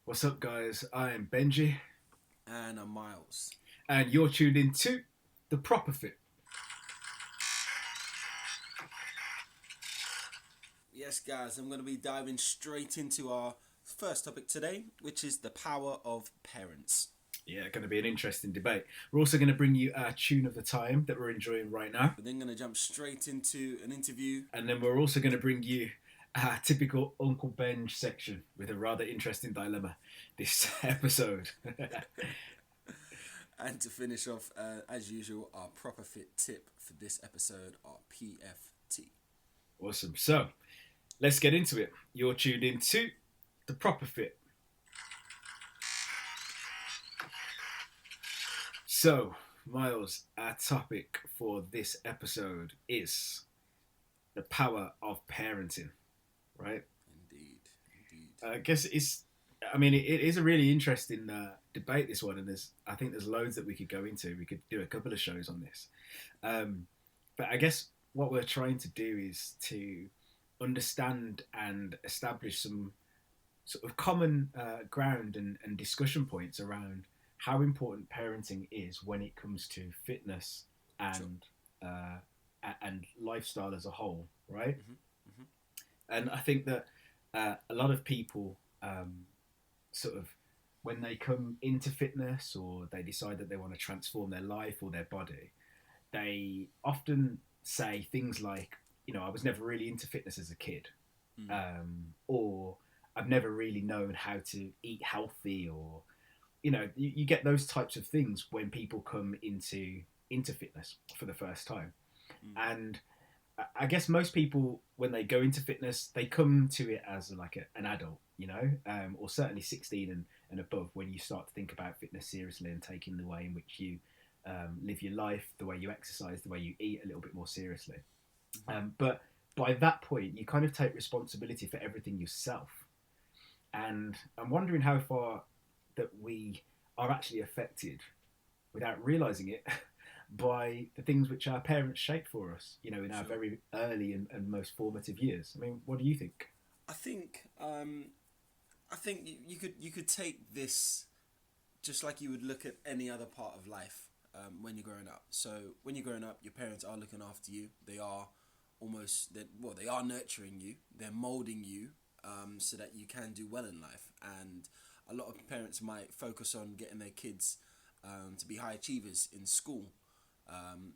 What's up, guys? I am Benji, And Miles. and you're tuned in to The Proper Fit. Yes, guys, I'm going to be diving straight into our first topic today, which is the power of parents. Yeah, going to be an interesting debate. We're also going to bring you our tune of the time that we're enjoying right now, We're then going to jump straight into an interview. and then we're also going to bring you our typical Uncle Benj section with a rather interesting dilemma this episode. And to finish off, as usual, our proper fit tip for this episode, our PFT. Awesome. So, let's get into it. You're tuned in to The Proper Fit. So, Miles, our topic for this episode is the power of parenting, right? Indeed, indeed. I guess it's. I mean, it is a really interesting debate, this one, and I think there's loads that we could go into. We could do a couple of shows on this, but I guess what we're trying to do is to understand and establish some sort of common ground and discussion points around how important parenting is when it comes to fitness Sure. and uh, and lifestyle as a whole, right? Mm-hmm. And I think that a lot of people sort of when they come into fitness or they decide that they want to transform their life or their body, they often say things like, I was never really into fitness as a kid, Mm. or I've never really known how to eat healthy, or you get those types of things when people come into fitness for the first time. Mm. And I guess most people, when they go into fitness, they come to it as like an adult, or certainly 16 and above, when you start to think about fitness seriously and taking the way in which you live your life, the way you exercise, the way you eat a little bit more seriously. Mm-hmm. But by that point, you kind of take responsibility for everything yourself. And I'm wondering how far that we are actually affected without realizing it by the things which our parents shape for us, in our Sure. very early and most formative years. I mean, what do you think? I think you could take this just like you would look at any other part of life when you're growing up. So when you're growing up, your parents are looking after you. They are they are nurturing you. They're molding you so that you can do well in life. And a lot of parents might focus on getting their kids to be high achievers in school. Um,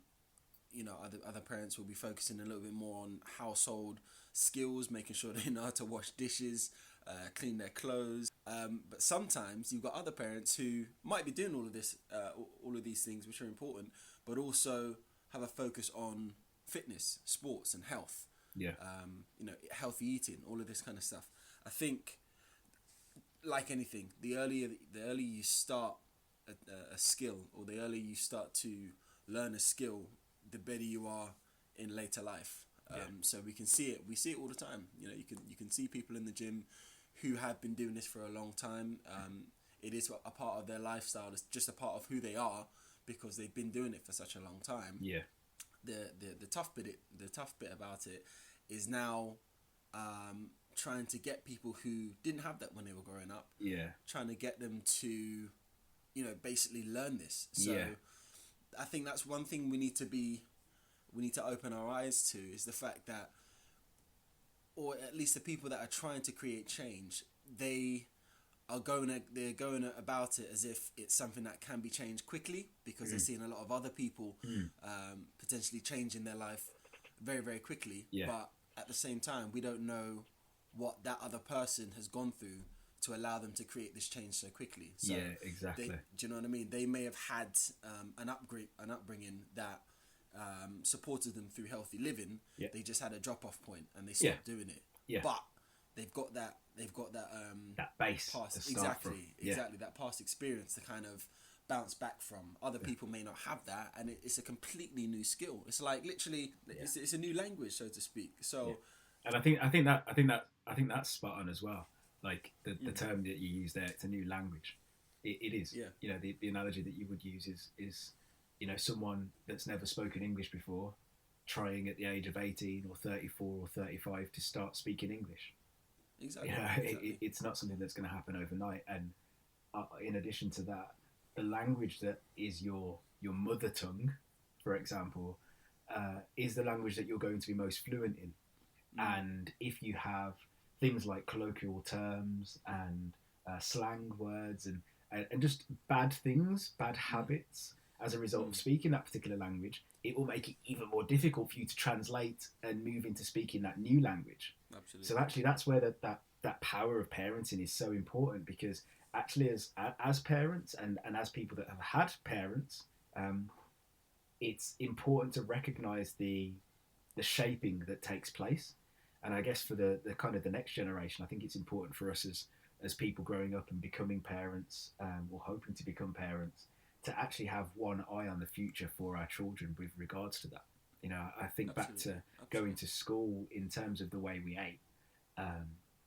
other parents will be focusing a little bit more on household skills, making sure they know how to wash dishes, clean their clothes. But sometimes you've got other parents who might be doing all of these things which are important, but also have a focus on fitness, sports, and health. Yeah, Healthy eating, all of this kind of stuff. I think, like anything, the earlier you start a skill, or the earlier you start to learn a skill, the better you are in later life. yeah, So we can see it. We see it all the time. You can see people in the gym who have been doing this for a long time. It is a part of their lifestyle. It's just a part of who they are because they've been doing it for such a long time. yeah, The tough bit about it is now trying to get people who didn't have that when they were growing up, yeah, trying to get them to basically learn this. So yeah, I think that's one thing we need to open our eyes to, is the fact that, or at least the people that are trying to create change, they're going about it as if it's something that can be changed quickly, because they're seeing a lot of other people potentially changing their life very, very quickly. yeah, But at the same time, we don't know what that other person has gone through to allow them to create this change so quickly. So yeah, exactly. do you know what I mean? They may have had an upbringing that supported them through healthy living. Yeah, They just had a drop off point and they yeah, stopped doing it. yeah. But they've got that That base past, to start from. Yeah, exactly, that past experience to kind of bounce back from. Other people may not have that, and it's a completely new skill. It's like literally it's a new language, so to speak. So yeah. And I think that's spot on as well. Like the term that you use there, it's a new language. It is. yeah, The analogy that you would use is someone that's never spoken English before trying at the age of 18 or 34 or 35 to start speaking English. Exactly. You know, Exactly. it's not something that's going to happen overnight. And in addition to that, the language that is your mother tongue, for example, is the language that you're going to be most fluent in. Mm. And if you have things like colloquial terms and slang words and just bad things, bad Mm. habits as a result of Mm. speaking that particular language, it will make it even more difficult for you to translate and move into speaking that new language. So Absolutely. actually, that's where that power of parenting is so important, because actually, as parents and as people that have had parents, um, it's important to recognize the shaping that takes place. And I guess for the kind of the next generation, I think it's important for us as people growing up and becoming parents, or hoping to become parents, to actually have one eye on the future for our children with regards to that. You know, I think back Absolutely. to going Absolutely. to school in terms of the way we ate. Um,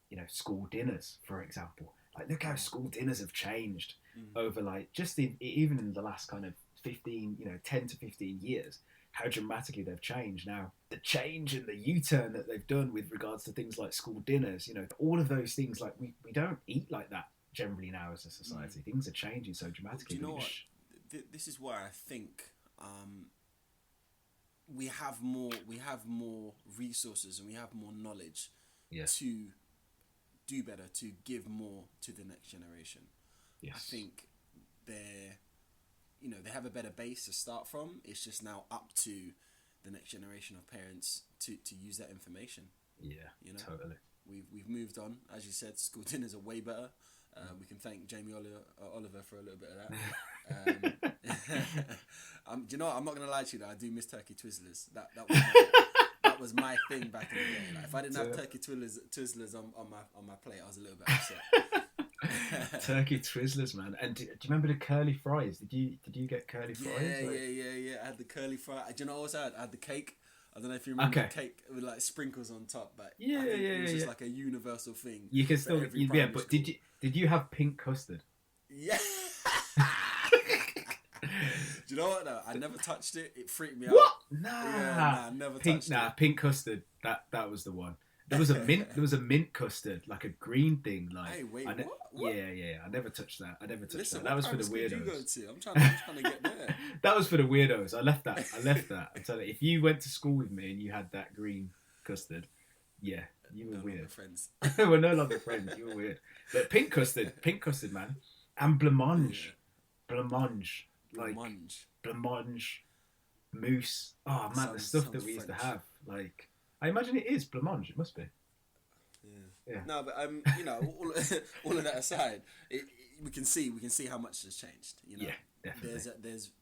you know, school dinners, for example. Like, look how Oh. school dinners have changed Mm. over, like, just even in the last kind of 15, 10 to 15 years, how dramatically they've changed. Now, the change and the U-turn that they've done with regards to things like school dinners, all of those things, like, we don't eat like that generally now as a Mm. society. Things are changing so Well, do dramatically you that know it what? just, This is why I think we have more resources and we have more knowledge yes, to do better, to give more to the next generation. I yes, think they're they have a better base to start from. It's just now up to the next generation of parents to use that information. yeah, You know, totally. we've moved on. As you said, school dinners are way better. We can thank Jamie Oliver for a little bit of that. Do you know what? I'm not gonna lie to you. Though, I do miss turkey twizzlers. That was my thing back in the day. Like, if I didn't have turkey twizzlers on my plate, I was a little bit upset. Turkey Twizzlers, man. And do you remember the curly fries? Did you get curly fries? Yeah, Like, yeah, yeah, yeah. I had the curly fry. Do you know what else I had? I had the cake. I don't know if you remember the okay, cake with like sprinkles on top, but yeah, I think yeah, it was yeah, just yeah. like a universal thing You can for still, every yeah. primary But school. did you have pink custard? Yeah. Do you know what though? I never touched it. It freaked me out. What? Yeah, Nah, nah, I never pink. touched Nah, it. pink custard. That was the one. There was a mint. There was a mint custard, like a green thing. Like, Hey, wait, I what? What? yeah, yeah. I never touched that. I never touched Listen, that. That what was for primary the school did you go weirdos. to? I'm trying to get there. That was for the weirdos. I left that. I left that. I'm telling you, if you went to school with me and you had that green custard, yeah, you were No longer weird. friends. We're no longer friends. You were weird. But pink custard, man, and Yeah, blancmange, like blancmange. blancmange, mousse. Oh man, the stuff that Sounds we used to French. have. Like, I imagine it is blancmange. It must be. Yeah. Yeah. No, but all of that aside, we can see how much has changed. Yeah, definitely.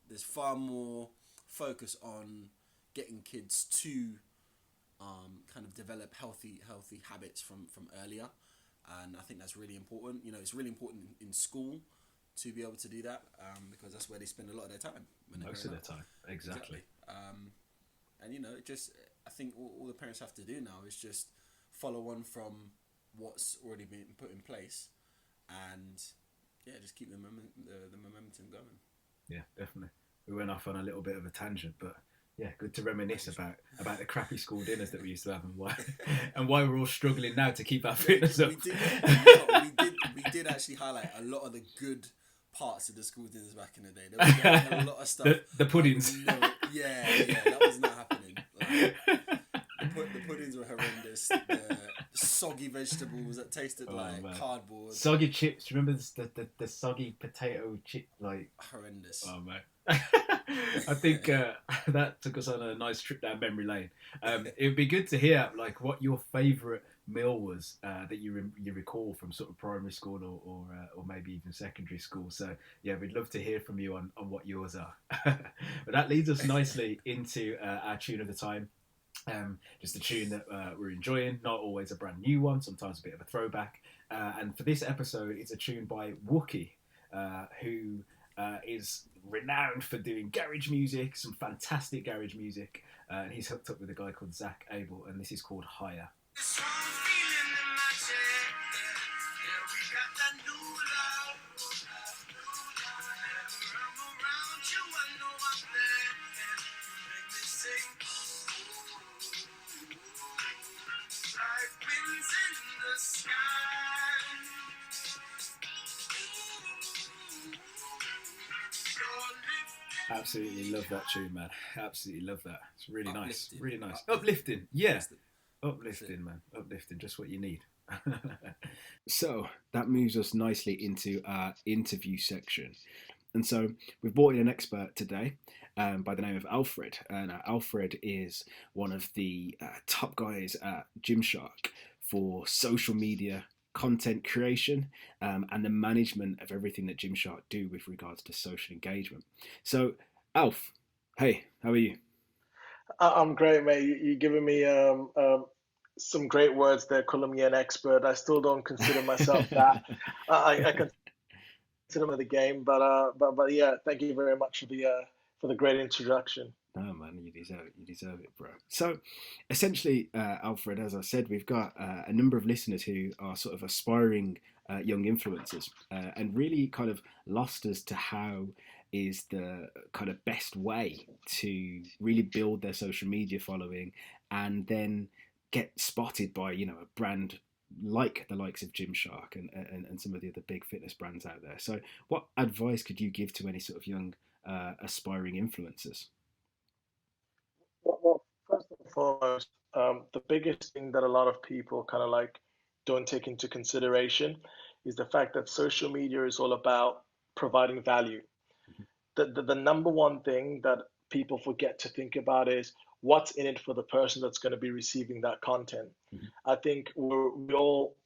There's far more focus on getting kids to kind of develop healthy habits from earlier, and I think that's really important. It's really important in school to be able to do that, because that's where they spend a lot of their time when they're Most of growing the up. time, exactly. And it just I think all the parents have to do now is just follow on from what's already been put in place, and yeah, just keep the momentum going. Yeah, definitely. We went off on a little bit of a tangent, but yeah, good to reminisce about the crappy school dinners that we used to have, and why and why we're all struggling now to keep our fitness up. We did actually highlight a lot of the good parts of the school dinners back in the day. There was a lot of stuff. The puddings. Yeah, that was not happening. Like, the puddings were horrendous. The soggy vegetables that tasted like man. cardboard. Soggy chips. Remember the soggy potato chip? Like, Horrendous. oh man. I think that took us on a nice trip down memory lane. It would be good to hear like what your favourite meal was that you recall from sort of primary school or maybe even secondary school. So yeah, we'd love to hear from you on what yours are. But that leads us nicely into our tune of the time. Just a tune that we're enjoying, not always a brand new one, sometimes a bit of a throwback. And for this episode, it's a tune by Wookie, who is renowned for doing garage music, some fantastic garage music. And he's hooked up with a guy called Zach Abel, and this is called Higher. Like winds in the sky. Absolutely love that tune, man. Absolutely love that. It's really nice. Uplifting, Really nice. uplifting. Uplifting. Yeah. That's the that's it. Uplifting, man. Uplifting. Just what you need. So that moves us nicely into our interview section. And so we've brought in an expert today by the name of Alfred. And Alfred is one of the top guys at Gymshark for social media content creation and the management of everything that Gymshark do with regards to social engagement. So, Alf, hey, how are you? I'm great, mate. You're giving me some great words there, calling me an expert. I still don't consider myself that. I consider me the game, but yeah, thank you very much for the great introduction. No, man, you deserve it. You deserve it, bro. So, essentially, Alfred, as I said, we've got a number of listeners who are sort of aspiring young influencers and really kind of lost as to how is the kind of best way to really build their social media following and then get spotted by, a brand like the likes of Gymshark and some of the other big fitness brands out there. So, what advice could you give to any sort of young aspiring influencers? Well, first and foremost, the biggest thing that a lot of people kind of like don't take into consideration is the fact that social media is all about providing value. The number one thing that people forget to think about is what's in it for the person that's going to be receiving that content. Mhm. I think we all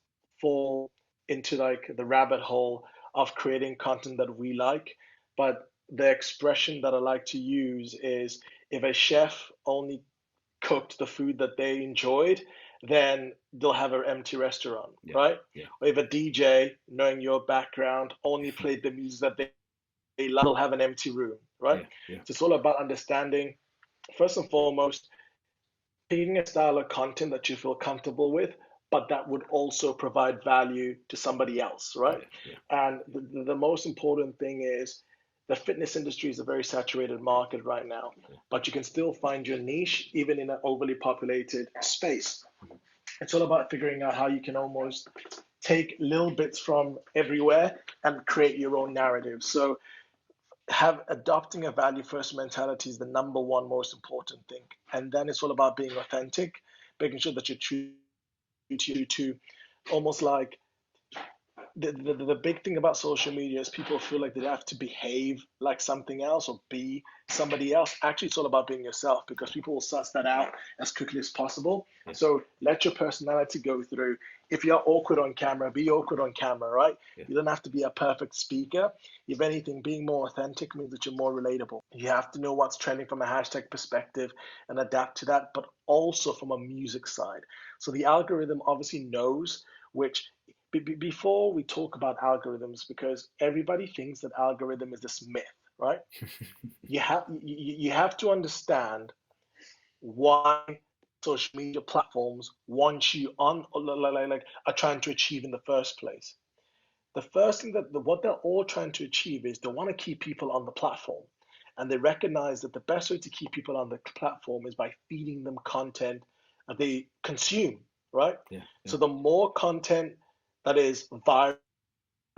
fall into like the rabbit hole of creating content that we like, but the expression that I like to use is if a chef only cooked the food that they enjoyed, then they'll have an empty restaurant, Yeah, right? yeah, Or if a DJ, knowing your background, only played the music that they love, they'll have an empty room, right? yeah, yeah, So it's all about understanding, first and foremost, picking a style of content that you feel comfortable with, but that would also provide value to somebody else, right? yeah, yeah, And the most important thing is the fitness industry is a very saturated market right now, yeah. but you can still find your niche even in an overly populated space. Mhm. It's all about figuring out how you can almost take little bits from everywhere and create your own narrative. So have adopting a value first mentality is the number one most important thing. And then it's all about being authentic, making sure that you're true to almost like the big thing about social media is people feel like they have to behave like something else or be somebody else. Actually, it's all about being yourself because people will suss that out as quickly as possible. Yeah, So let your personality go through. If you're awkward on camera, be awkward on camera, right? yeah, You don't have to be a perfect speaker. If anything, being more authentic means that you're more relatable. You have to know what's trending from a hashtag perspective and adapt to that, but also from a music side. So the algorithm obviously knows which before we talk about algorithms, because everybody thinks that algorithm is this myth, right? You have to understand why social media platforms want you on like are trying to achieve in the first place. The first thing that what they're all trying to achieve is they want to keep people on the platform, and they recognize that the best way to keep people on the platform is by feeding them content that they consume, right? yeah, yeah, So the more content that is viral,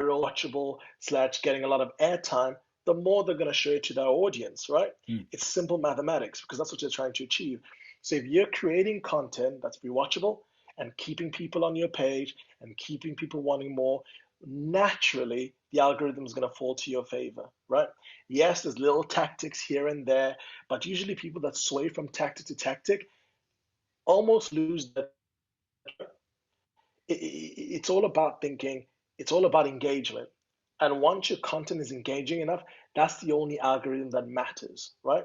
watchable, slash getting a lot of airtime, the more they're going to show it to their audience, right? mm, It's simple mathematics because that's what you're trying to achieve. So if you're creating content that's rewatchable and keeping people on your page and keeping people wanting more, naturally the algorithm is going to fall to your favor, right? Yes, there's little tactics here and there, but usually people that sway from tactic to tactic almost lose that. It's all about thinking, it's all about engagement. And once your content is engaging enough, that's the only algorithm that matters, right?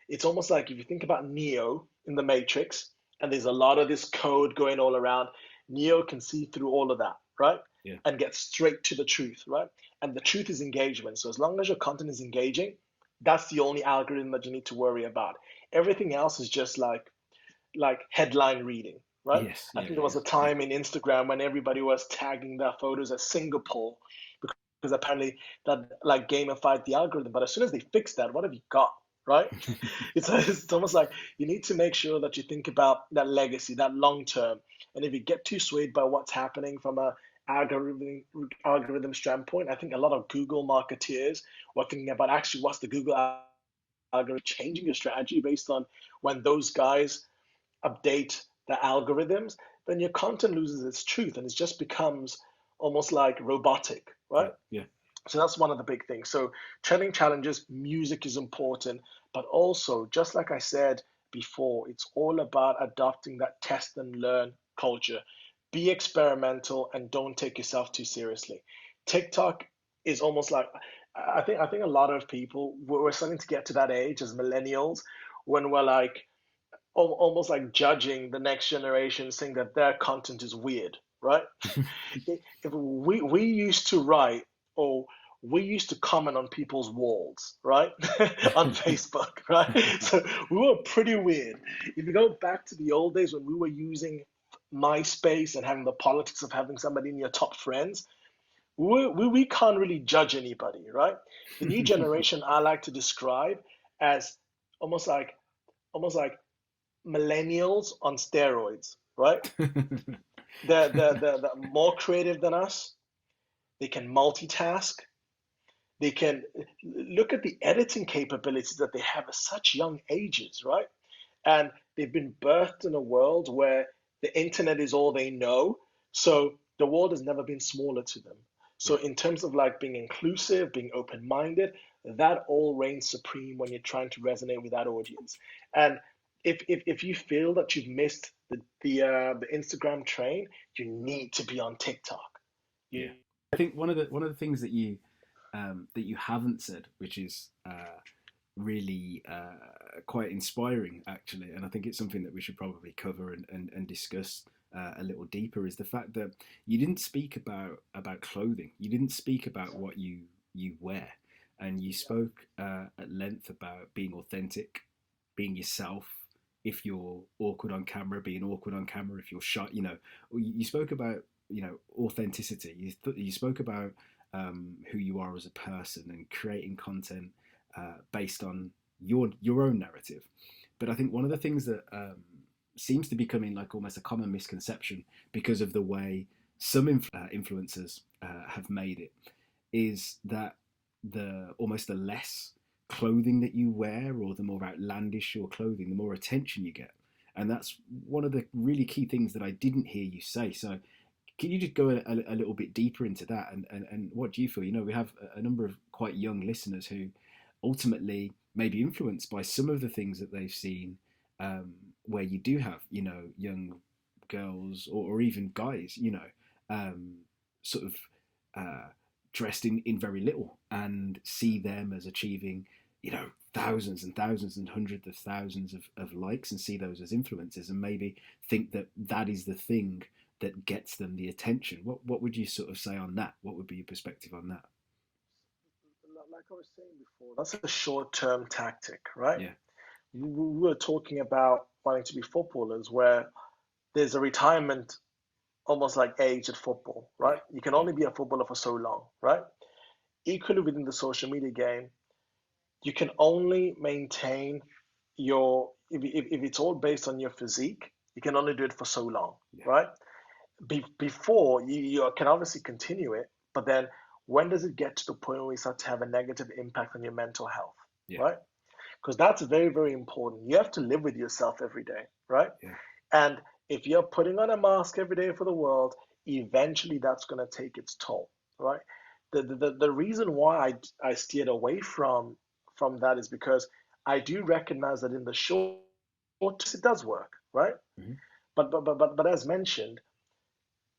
It's almost like if you think about Neo in the Matrix, and there's a lot of this code going all around, Neo can see through all of that, right? yeah. And get straight to the truth, right? And the truth is engagement. So as long as your content is engaging, that's the only algorithm that you need to worry about. Everything else is just like headline reading, right? Yes, I yeah, think yeah, there was yeah, a time in Instagram when everybody was tagging their photos as Singapore because apparently that like gamified the algorithm. But as soon as they fixed that, what have you got? Right? yeah. It's almost like you need to make sure that you think about that legacy, that long term. And if you get too swayed by what's happening from a algorithm standpoint, I think a lot of Google marketeers were thinking about actually what's the Google algorithm, changing your strategy based on when those guys update the algorithms, then your content loses its truth and it just becomes almost like robotic, Yeah, right? yeah, So that's one of the big things. So trending challenges, music is important, but also, just like I said before, it's all about adopting that test and learn culture. Be experimental and don't take yourself too seriously. TikTok is almost like I think a lot of people we're starting to get to that age as millennials when we're like almost like judging the next generation, saying that their content is weird, right? If we used to write or we used to comment on people's walls, right? On Facebook, right? So we were pretty weird. If you go back to the old days when we were using MySpace and having the politics of having somebody in your top friends, we can't really judge anybody, right? The new generation I like to describe as almost like almost like millennials on steroids, right? They're more creative than us. They can multitask. They can look at the editing capabilities that they have at such young ages, right? And they've been birthed in a world where the internet is all they know. So the world has never been smaller to them. So Yeah. in terms of like being inclusive, being open-minded, that all reigns supreme when you're trying to resonate with that audience. And if you feel that you've missed the Instagram train, you need to be on TikTok. Yeah. You I think one of the things that you haven't said, which is really quite inspiring, actually, and I think it's something that we should probably cover and discuss a little deeper, is the fact that you didn't speak about clothing. You didn't speak about what you wear, and you spoke at length about being authentic, being yourself. If you're awkward on camera, being awkward on camera. If you're shy, you spoke about authenticity. You spoke about who you are as a person and creating content based on your own narrative. But I think one of the things that seems to be becoming like almost a common misconception because of the way some influencers have made it is that the less clothing that you wear or the more outlandish your clothing, the more attention you get. And that's one of the really key things that I didn't hear you say. So can you just go a little bit deeper into that? And what do you feel? We have a number of quite young listeners who ultimately may be influenced by some of the things that they've seen, where you do have, young girls or even guys, sort of dressed in very little and see them as achieving, thousands and thousands and hundreds of thousands of likes and see those as influencers and maybe think that that is the thing that gets them the attention. What would you sort of say on that? What would be your perspective on that? like I was saying before, that's a short-term tactic, right? Yeah, We were talking about wanting to be footballers, where there's a retirement almost like age at football, yeah, right? You can yeah, only be a footballer for so long, right? Equally within the social media game, you can only maintain if it's all based on your physique, you can only do it for so long, yeah, right? Before you can obviously continue it, but then when does it get to the point where you start to have a negative impact on your mental health, yeah, right? Because that's very, very important. You have to live with yourself every day, right? yeah, And if you're putting on a mask every day for the world, eventually that's going to take its toll, right? The reason why I steered away from that is because I do recognize that in the short it does work, right? mhm, But as mentioned,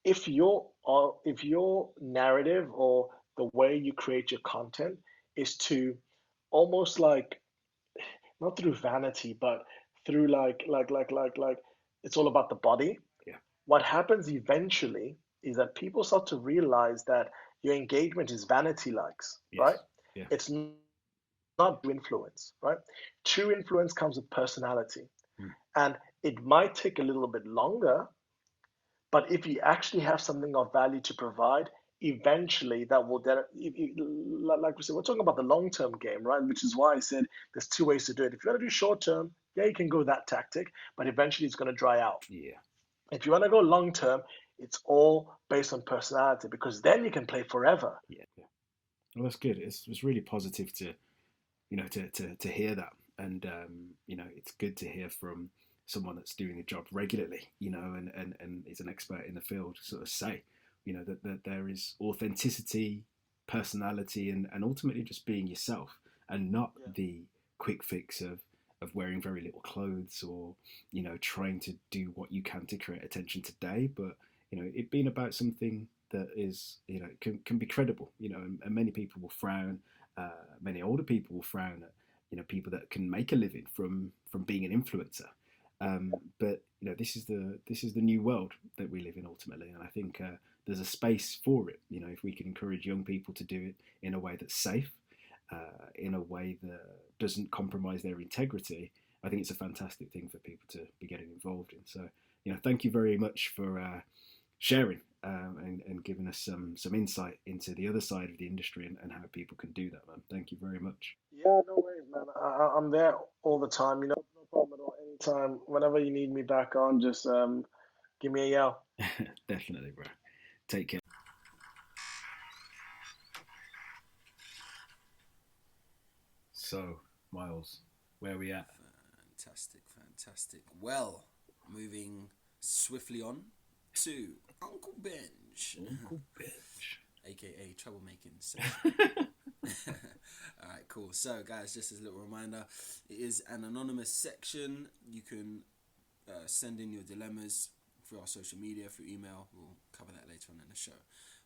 if your narrative or the way you create your content is to almost like not through vanity, but through like it's all about the body. yeah, What happens eventually is that people start to realize that your engagement is vanity likes, right? yes, yeah, It's not true influence, right? True influence comes with personality. mm, And it might take a little bit longer, but if you actually have something of value to provide, eventually that will then, like we said, we're talking about the long term game, right? Which is why I said there's two ways to do it. If you want to do short term, yeah, you can go that tactic, but eventually it's going to dry out. yeah, If you want to go long term, it's all based on personality because then you can play forever. yeah, yeah. Well, that's good. It's really positive to to hear that. and it's good to hear from someone that's doing a job regularly, and is an expert in the field, to sort of say, that there is authenticity, personality, and ultimately just being yourself, and not Yeah. the quick fix of wearing very little clothes, or trying to do what you can to create attention today, but it being about something that is can be credible, and many people will frown, many older people will frown at people that can make a living from being an influencer. But this is the new world that we live in ultimately, and I think there's a space for it. If we can encourage young people to do it in a way that's safe, in a way that doesn't compromise their integrity, I think it's a fantastic thing for people to be getting involved in. So, thank you very much for sharing, and giving us some insight into the other side of the industry, and how people can do that, man. Thank you very much. Yeah, no worries, man. I'm there all the time. No problem at all. Anytime, whenever you need me back on, just give me a yell. Definitely, bro. Take care. So, Miles, where are we at? Fantastic, fantastic. Well, moving swiftly on to Uncle Benj, Uncle Benj. aka troublemaking section. All right, cool. So, guys, just as a little reminder, it is an anonymous section. You can send in your dilemmas through our social media, through email. We'll cover that later on in the show.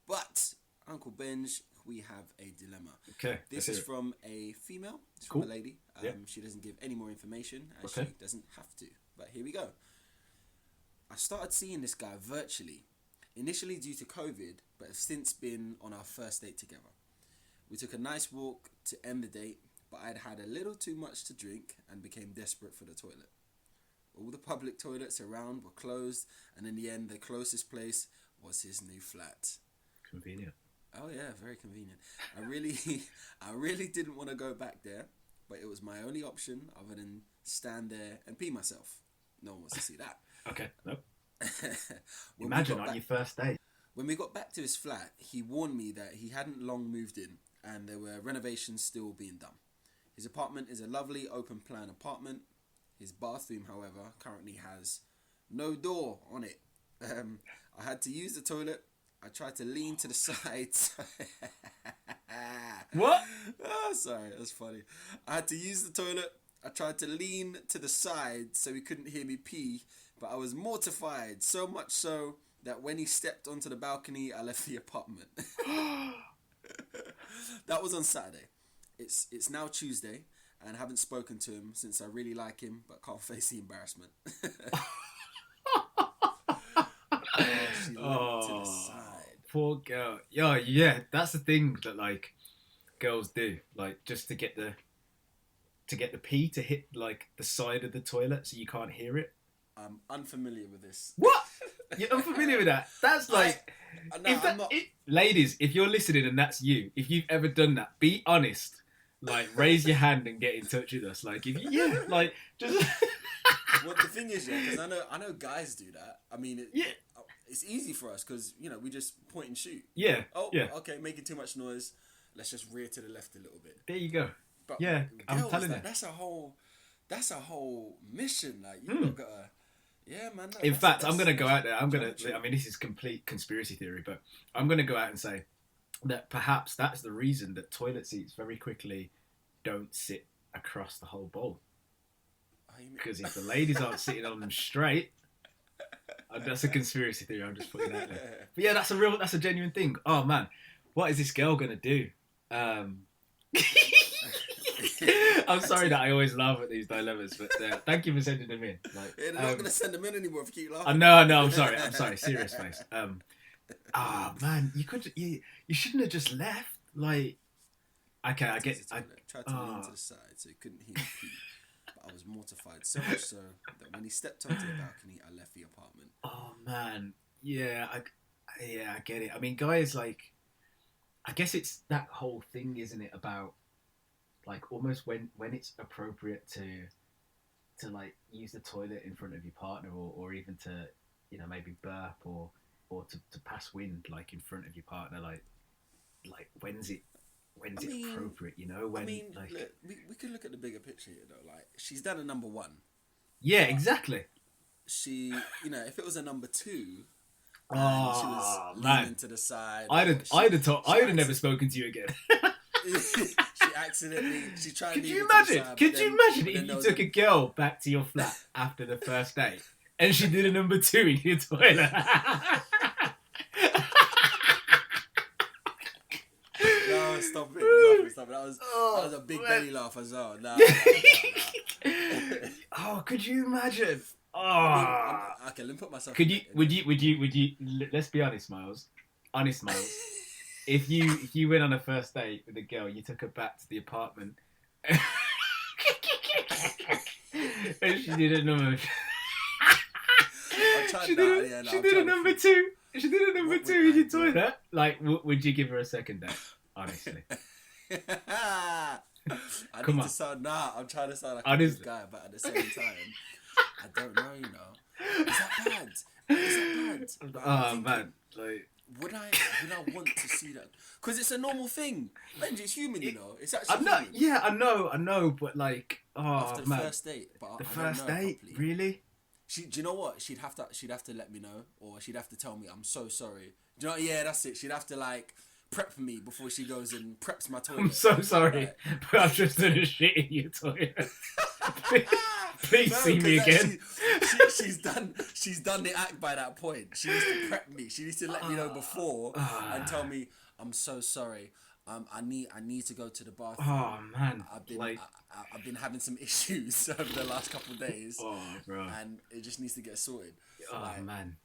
But Uncle Benj, we have a dilemma. Okay. This is from a female. It's Cool. from a lady. Yeah. She doesn't give any more information, as Okay. she doesn't have to. But here we go. I started seeing this guy virtually, initially due to COVID, but have since been on our first date together. We took a nice walk to end the date, but I'd had a little too much to drink and became desperate for the toilet. All the public toilets around were closed, and in the end, the closest place was his new flat. Convenient. Oh yeah, very convenient. I really didn't want to go back there, but it was my only option other than stand there and pee myself. No one wants to see that. Okay. Nope. When we Imagine got on back- your first date. When we got back to his flat, he warned me that he hadn't long moved in and there were renovations still being done. His apartment is a lovely open plan apartment. His bathroom, however, currently has no door on it. I had to use the toilet. I tried to lean to the side. What? Oh, sorry, that's funny. I had to use the toilet. I tried to lean to the side so he couldn't hear me pee, but I was mortified, so much so that when he stepped onto the balcony, I left the apartment. That was on Saturday. It's now Tuesday, and I haven't spoken to him since I really like him, but can't face the embarrassment. She leant to the side. Poor girl. Yeah, that's the thing that like girls do, like just to get the pee to hit like the side of the toilet so you can't hear it. I'm unfamiliar with this. What? You're unfamiliar with that? That's like, No, if that, I'm not. ladies, if you're listening and that's you, if you've ever done that, be honest. Like, raise your hand and get in touch with us. Like, if you, like, just. Well, the thing is, yeah, because I know guys do that. I mean, Yeah. It's easy for us because we just point and shoot. Yeah. Oh, Yeah. okay, making too much noise. Let's just rear to the left a little bit. There you go. But Yeah, I'm girls, telling like, you. that's a whole mission. Like you gotta, yeah, man. In that's- fact, I'm that's- going to go out there. I'm going Geometry. to, I mean, this is complete conspiracy theory, but I'm going to go out and say that perhaps that's the reason that toilet seats very quickly don't sit across the whole bowl. Oh, you mean- Because if the ladies aren't sitting on them straight, that's a conspiracy theory. I'm just putting it out there. But yeah, that's a genuine thing. Oh man, what is this girl gonna do? I'm sorry that I always laugh at these dilemmas, but thank you for sending them in. Like, Yeah, they're not gonna send them in anymore if you keep laughing. I know. I'm sorry. Serious face. Man, you shouldn't have just left. Like, okay, I get. Tried to lean to the side so he couldn't hear me pee. But I was mortified so much so that when he stepped onto the balcony, I left the apartment. Oh man, yeah, I get it. I mean, guys, like, I guess it's that whole thing, isn't it? About like almost when it's appropriate to like use the toilet in front of your partner, or even to maybe burp or to pass wind like in front of your partner. Like when's it when's I it mean, appropriate? You know, when like look, we could look at the bigger picture here, though. Like, she's done a number one. yeah, But exactly. she, if it was a number two, and she was Oh leaning man, to the side, I'd or have I'd have told, she I'd have never acci- spoken to you again. she tried. Could leaning you to the imagine? side, Could but you then- imagine but if then you there was took a girl back to your flat after the first date and she did a number two in your toilet? No, stop it! Stop it! That was a big man. belly laugh as well. Nah. Oh, could you imagine? Oh, Okay, let me put myself. could in you? it. Would you? Let's be honest, Miles. Honest, Miles. If you went on a first date with a girl, you took her back to the apartment, and she did a number. I tried She that, did. yeah, no, She I'm did a trying to number think. two. She did a number What two would in I your do? toilet. Like, would you give her a second date? Honestly, I Come need on. to sound I'm trying to sound like a Honestly. good guy, but at the same time, I don't know. Is that bad? Is that bad? I'm oh thinking, man, like would I want to see that? Because it's a normal thing. Benji, it's human, It's actually I'm not. human. Yeah, I know, but like, oh After the man, first date, but the I first don't know date, properly. really? Do you know what? She'd have to let me know, or she'd have to tell me I'm so sorry. Do you know? Yeah, that's it. She'd have to like prep me before she goes and preps my toilet. I'm so sorry, Right. but I've just done a shit in your toilet. Please No, see me 'cause again. She's done the act by that point. She needs to prep me. She needs to let me know before and tell me I'm so sorry. I need to go to the bathroom. Oh man, I've been having some issues over the last couple of days, oh bro, and it just needs to get sorted. oh Like, man.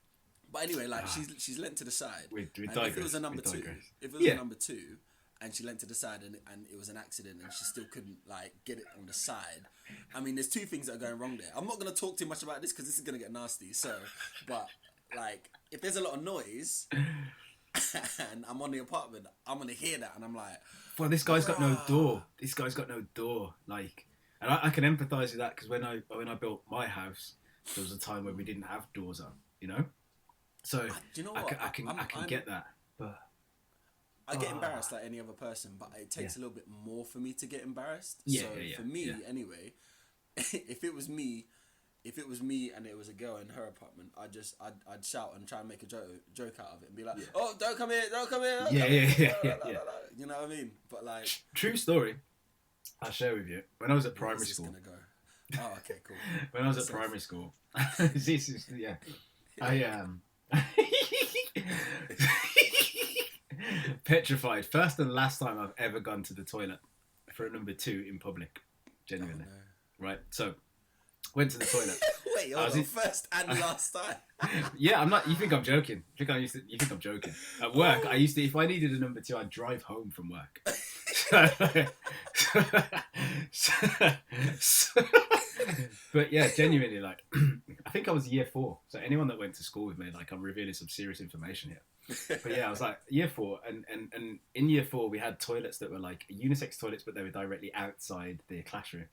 but anyway, like she's leant to the side. We And if digress, it was a number we two, digress. if it was Yeah. a number two, and she leant to the side and it was an accident and she still couldn't like get it on the side. I mean, there's two things that are going wrong there. I'm not gonna talk too much about this because this is gonna get nasty. So, but like, if there's a lot of noise and I'm on the apartment, I'm gonna hear that and I'm like, Well, this guy's got no "Bruh." door. This guy's got no door. Like, and I can empathise with that because when I built my house, there was a time when we didn't have doors up. So Do you know I what? can I'm- get that. But I get embarrassed like any other person, but it takes a little bit more for me to get embarrassed. Yeah, So yeah, for me, yeah. anyway, if it was me and it was a girl in her apartment, I'd shout and try and make a joke out of it and be like, "Oh, don't come here, don't come here." Don't Yeah, come yeah, here," yeah, yeah. You know what I mean? But like, true story. I'll share with you. When I was at where's primary this school, gonna go? Oh, okay, cool. when I was at So- primary school, this is I petrified. First and last time I've ever gone to the toilet for a number two in public. Genuinely, Oh, right? So went to the toilet. no. Wait, I hold was on. in- First and last time. Yeah, I'm not. You think I'm joking? You think I'm joking? At work, I used to. If I needed a number two, I'd drive home from work. But yeah, genuinely, like, I think I was year 4. So anyone that went to school with me, like, I'm revealing some serious information here. But yeah, I was like year 4, and in year 4 we had toilets that were like unisex toilets, but they were directly outside the classroom.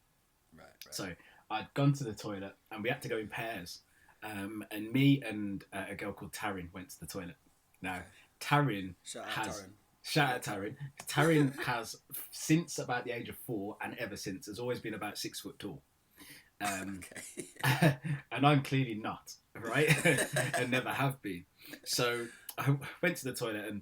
Right. So I'd gone to the toilet, and we had to go in pairs. And me and a girl called Taryn went to the toilet. Now, Taryn Shout out has... Taryn. Shout out Taryn. Taryn has, since about the age of 4, and ever since, has always been about 6 foot tall. Okay. And I'm clearly not, right? And never have been. So I went to the toilet, and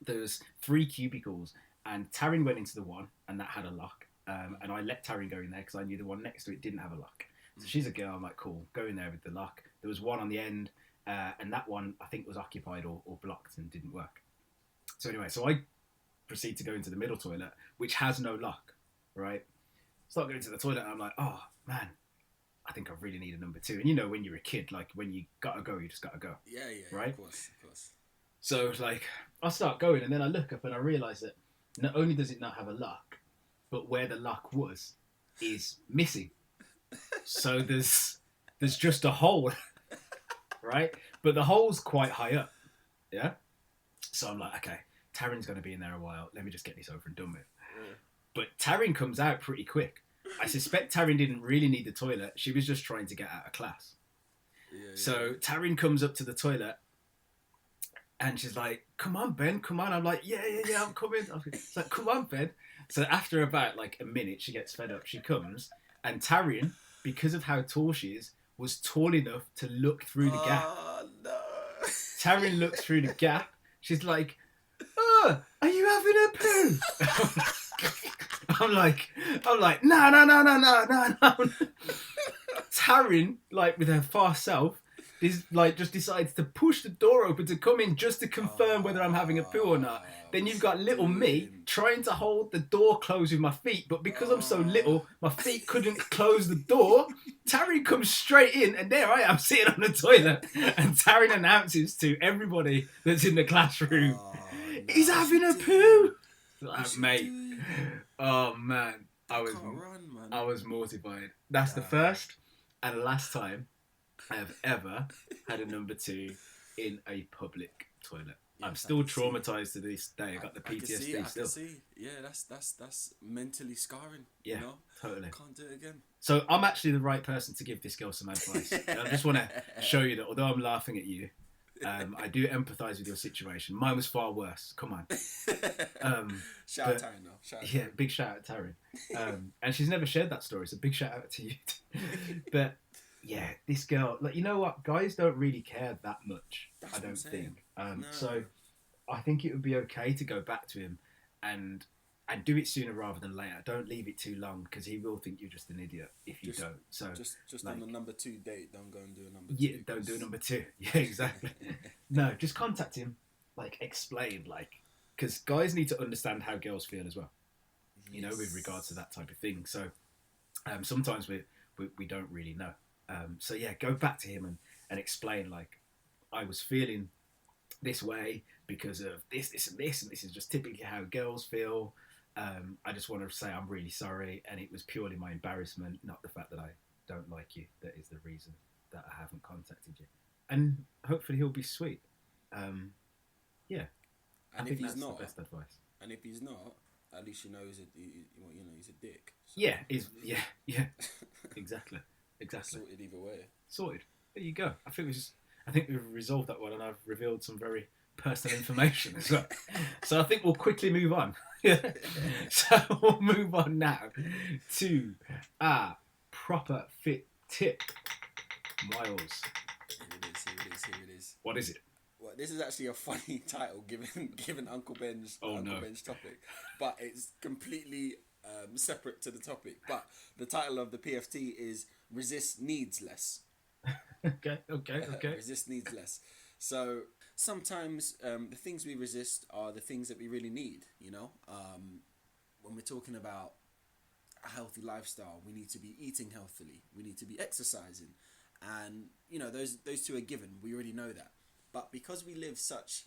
there was 3 cubicles, and Taryn went into the one, and that had a lock. And I let Taryn go in there because I knew the one next to it didn't have a lock. So she's a girl. I'm like, cool, go in there with the lock. There was one on the end, and that one I think was occupied or blocked and didn't work. So anyway, so I proceed to go into the middle toilet, which has no lock, right? Start going to the toilet, and I'm like, oh man, I think I really need a number 2. And when you're a kid, like when you gotta go, you just gotta go. Yeah, Right? Of course. So like, I start going, and then I look up and I realise that not only does it not have a lock, but where the lock was is missing. So there's just a hole, right? But the hole's quite high up, yeah? So I'm like, okay, Taryn's going to be in there a while. Let me just get this over and done with. Yeah. But Taryn comes out pretty quick. I suspect Taryn didn't really need the toilet. She was just trying to get out of class. Yeah, So Taryn comes up to the toilet, And she's like, "Come on, Ben, come on." I'm like, "Yeah, yeah, yeah, I'm coming." It's like, "Come on, Ben." So after about like a minute, she gets fed up. She comes, and Tarion, because of how tall she is, was tall enough to look through the gap. Oh no. Tarion looks through the gap. She's like, "Oh, are you having a poo?" I'm like, no, no, no, no, no, no, no. Tarion, like with her far self, is like just decides to push the door open to come in just to confirm whether I'm having a poo or not. Then you've got little me trying to hold the door closed with my feet, but because I'm so little, my feet couldn't close the door. Tarion comes straight in, and there I am sitting on the toilet, and Tarion announces to everybody that's in the classroom, "He's having a poo." Like, mate, oh man, I was mortified. That's the first and last time I have ever had a number 2 in a public toilet. I'm still traumatized to this day. I got the PTSD still. I can see. Yeah, that's mentally scarring. Yeah, you know? totally. Can't do it again. So I'm actually the right person to give this girl some advice. I just want to show you that although I'm laughing at you, I do empathise with your situation. Mine was far worse. Come on. Shout out Taryn though. Big shout out Taryn. And she's never shared that story, so big shout out to you. But yeah, this girl, like, you know what? Guys don't really care that much. I don't think. No. So I think it would be okay to go back to him and do it sooner rather than later. Don't leave it too long because he will think you're just an idiot if you don't. So just like, on the number 2 date, don't go and do a number 2. Yeah, don't do a number 2. Yeah, exactly. No, just contact him. Like, explain, like, because guys need to understand how girls feel as well. Yes. You know, with regards to that type of thing. So sometimes we don't really know. So yeah, go back to him and explain, like, I was feeling this way because of this, this, and this, and this is just typically how girls feel. I just want to say I'm really sorry, and it was purely my embarrassment, not the fact that I don't like you. That is the reason that I haven't contacted you. And hopefully he'll be sweet. Yeah. And I think if he's that's not, the best advice. And if he's not, at least you know he's a dick. So yeah, exactly. Sorted either way. Sorted. There you go. I think we've resolved that one, and I've revealed some very personal information as well. So I think we'll quickly move on. So we'll move on now to our proper fit tip. Miles. Here it is. What is it? Well, this is actually a funny title given Uncle Ben's Ben's topic, but it's completely separate to the topic. But the title of the PFT is "Resist Needs Less." Okay. Resist needs less. So sometimes the things we resist are the things that we really need. You know, when we're talking about a healthy lifestyle, we need to be eating healthily. We need to be exercising, and you know those two are given. We already know that. But because we live such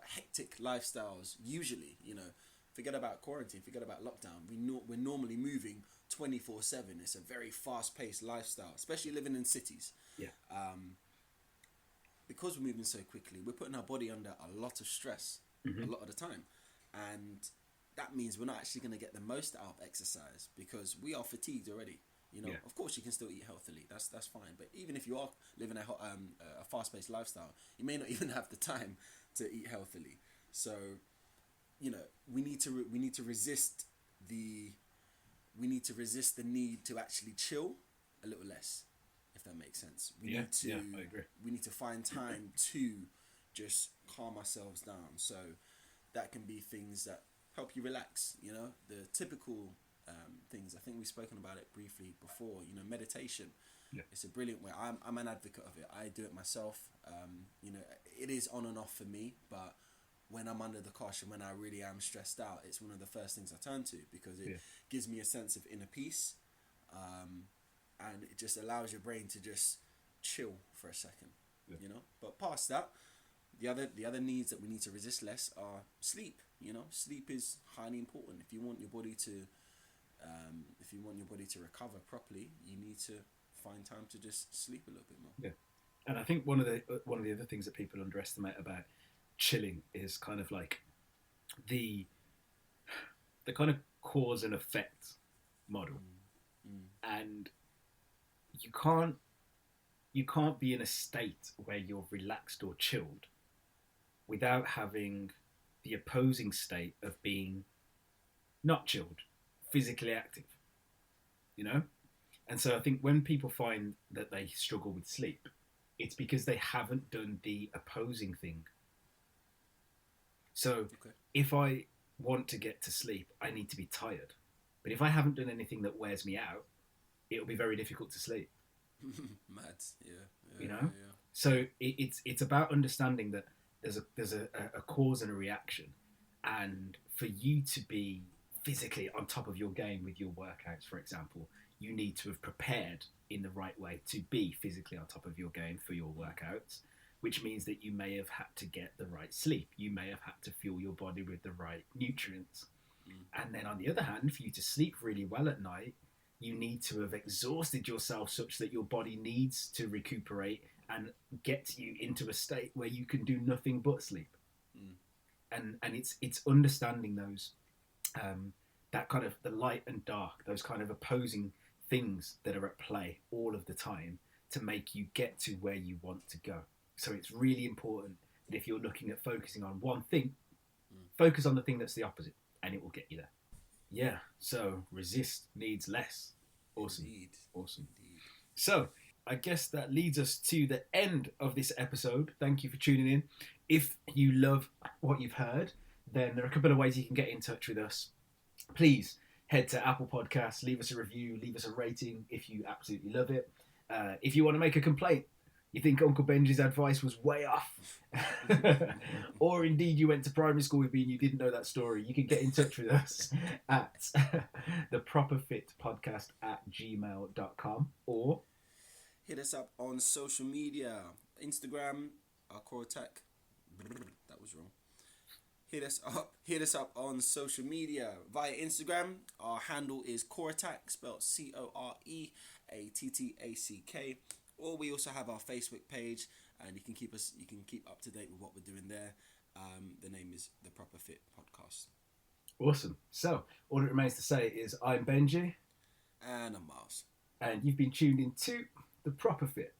hectic lifestyles, usually, you know, forget about quarantine, forget about lockdown. We're normally moving 24/7. It's a very fast-paced lifestyle, especially living in cities. Yeah. Because we're moving so quickly, we're putting our body under a lot of stress a lot of the time, and that means we're not actually going to get the most out of exercise because we are fatigued already. You know, Of course, you can still eat healthily. That's fine. But even if you are living a fast-paced lifestyle, you may not even have the time to eat healthily. So, you know, we need to resist the need to actually chill a little less, if that makes sense. I agree. We need to find time to just calm ourselves down. So that can be things that help you relax. You know, the typical things. I think we've spoken about it briefly before. You know, meditation. Yeah. It's a brilliant way. I'm an advocate of it. I do it myself. You know, it is on and off for me, but when I'm under the cosh and when I really am stressed out, it's one of the first things I turn to because it gives me a sense of inner peace, and it just allows your brain to just chill for a second. You know, but past that, the other needs that we need to resist less are sleep. You know, sleep is highly important. If you want your body to recover properly, you need to find time to just sleep a little bit more. Yeah, and I think one of the other things that people underestimate about chilling is kind of like the kind of cause and effect model, and you can't be in a state where you're relaxed or chilled without having the opposing state of being not chilled, physically active, you know? And so I think when people find that they struggle with sleep, it's because they haven't done the opposing thing. So Okay. if I want to get to sleep, I need to be tired. But if I haven't done anything that wears me out, it'll be very difficult to sleep. Mad. Yeah. You know? Yeah. So it's about understanding that there's a cause and a reaction, and for you to be physically on top of your game with your workouts, for example, you need to have prepared in the right way to be physically on top of your game for your workouts, which means that you may have had to get the right sleep. You may have had to fuel your body with the right nutrients. And then on the other hand, for you to sleep really well at night, you need to have exhausted yourself such that your body needs to recuperate and get you into a state where you can do nothing but sleep. And it's understanding those that kind of the light and dark, those kind of opposing things that are at play all of the time to make you get to where you want to go. So it's really important that if you're looking at focusing on one thing, focus on the thing that's the opposite, and it will get you there. Yeah, so resist needs less. Awesome. Indeed. Awesome. Indeed. So I guess that leads us to the end of this episode. Thank you for tuning in. If you love what you've heard, then there are a couple of ways you can get in touch with us. Please head to Apple Podcasts, leave us a review, leave us a rating if you absolutely love it. If you want to make a complaint, you think Uncle Benji's advice was way off, or indeed you went to primary school with me and you didn't know that story, you can get in touch with us at theproperfitpodcast@gmail.com, or hit us up on social media. Instagram, CoreTech. That was wrong. Hit us up on social media via Instagram. Our handle is CoreAttack, spelled CoreAttack. Or we also have our Facebook page, and you can keep up to date with what we're doing there. The name is The Proper Fit Podcast. Awesome. So all it remains to say is I'm Benji, And I'm Miles. and you've been tuned in to The Proper Fit.